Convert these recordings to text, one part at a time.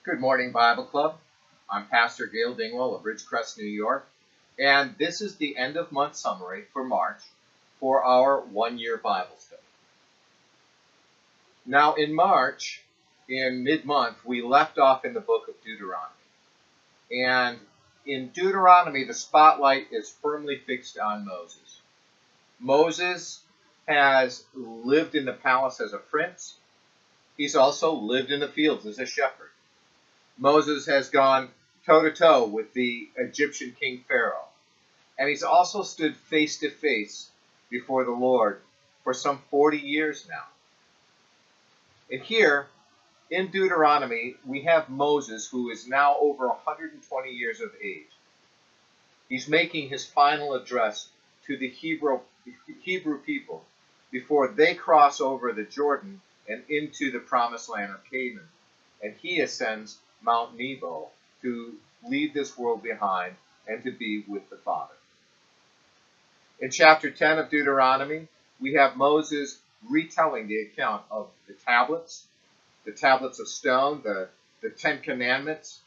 Good morning, Bible Club. I'm Pastor Gail Dingwell of Ridgecrest, New York, and this is the end of month summary for March for our one-year Bible study. Now, in March, in mid-month, we left off in the book of Deuteronomy. And in Deuteronomy, the spotlight is firmly fixed on Moses. Moses has lived in the palace as a prince. He's also lived in the fields as a shepherd. Moses has gone toe-to-toe with the Egyptian king Pharaoh. And he's also stood face-to-face before the Lord for some 40 years now. And here, in Deuteronomy, we have Moses, who is now over 120 years of age. He's making his final address to the Hebrew people before they cross over the Jordan and into the promised land of Canaan. And he ascends Mount Nebo to leave this world behind and to be with the Father. In chapter 10 of Deuteronomy, we have Moses retelling the account of the tablets of stone, the Ten Commandments,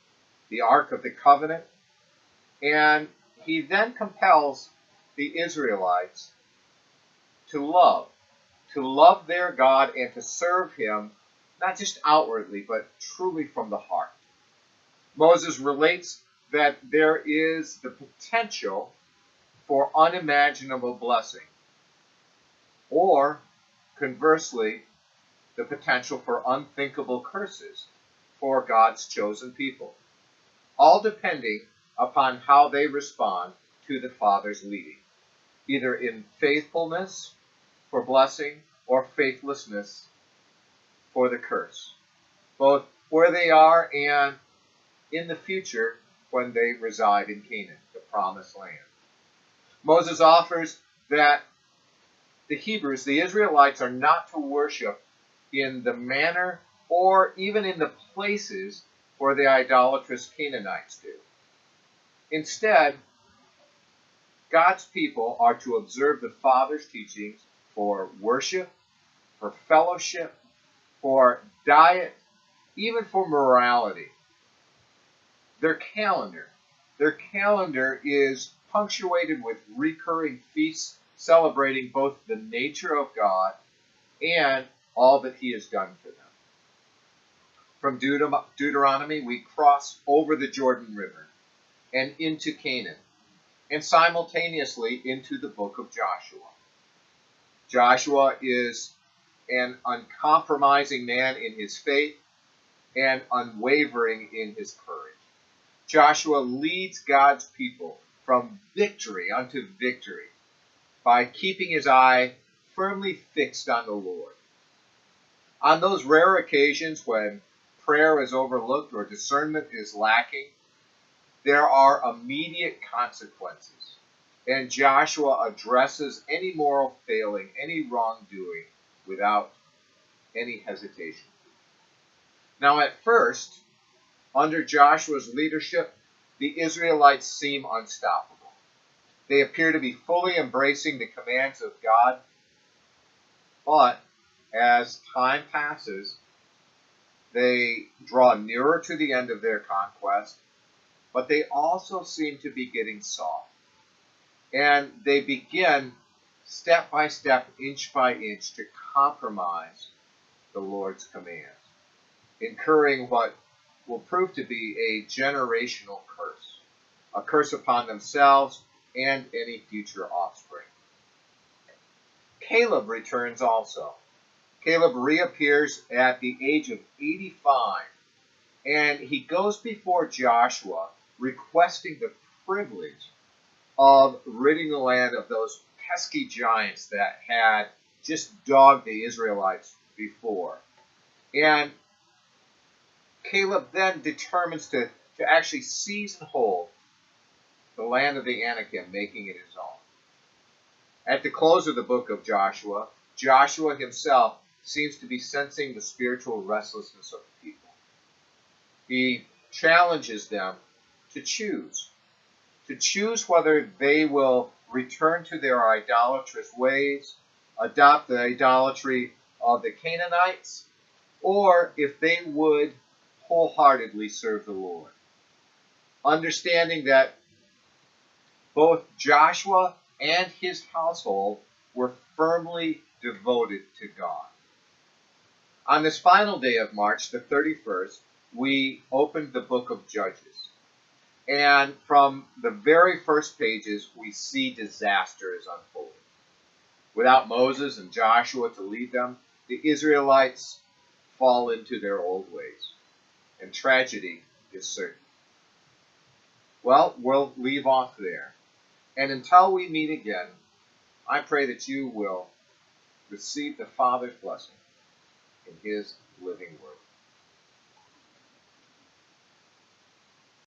the Ark of the Covenant, and he then compels the Israelites to love their God and to serve him, not just outwardly, but truly from the heart. Moses relates that there is the potential for unimaginable blessing, or conversely, the potential for unthinkable curses for God's chosen people, all depending upon how they respond to the Father's leading, either in faithfulness for blessing or faithlessness for the curse, both where they are and in the future when they reside in Canaan, the promised land. Moses offers that the Hebrews, the Israelites, are not to worship in the manner or even in the places where the idolatrous Canaanites do. Instead, God's people are to observe the Father's teachings for worship, for fellowship, for diet, even for morality. Their calendar is punctuated with recurring feasts celebrating both the nature of God and all that he has done for them. From Deuteronomy, we cross over the Jordan River and into Canaan, and simultaneously into the book of Joshua. Joshua is an uncompromising man in his faith and unwavering in his courage. Joshua leads God's people from victory unto victory by keeping his eye firmly fixed on the Lord. On those rare occasions when prayer is overlooked or discernment is lacking, there are immediate consequences, and Joshua addresses any moral failing, any wrongdoing, without any hesitation. Now, at first, under Joshua's leadership, the Israelites seem unstoppable. They appear to be fully embracing the commands of God, but as time passes, they draw nearer to the end of their conquest, but they also seem to be getting soft. And they begin, step by step, inch by inch, to compromise the Lord's commands, incurring what will prove to be a generational curse, a curse upon themselves and any future offspring. Caleb returns also. Caleb reappears at the age of 85, and he goes before Joshua requesting the privilege of ridding the land of those pesky giants that had just dogged the Israelites before. And Caleb then determines to actually seize and hold the land of the Anakim, making it his own. At the close of the book of Joshua, Joshua himself seems to be sensing the spiritual restlessness of the people. He challenges them to choose whether they will return to their idolatrous ways, adopt the idolatry of the Canaanites, or if they would wholeheartedly serve the Lord, understanding that both Joshua and his household were firmly devoted to God. On this final day of March, the 31st, we opened the book of Judges. And from the very first pages, we see disaster is unfolding. Without Moses and Joshua to lead them, the Israelites fall into their old ways, and tragedy is certain. Well, we'll leave off there. And until we meet again, I pray that you will receive the Father's blessing in his living word.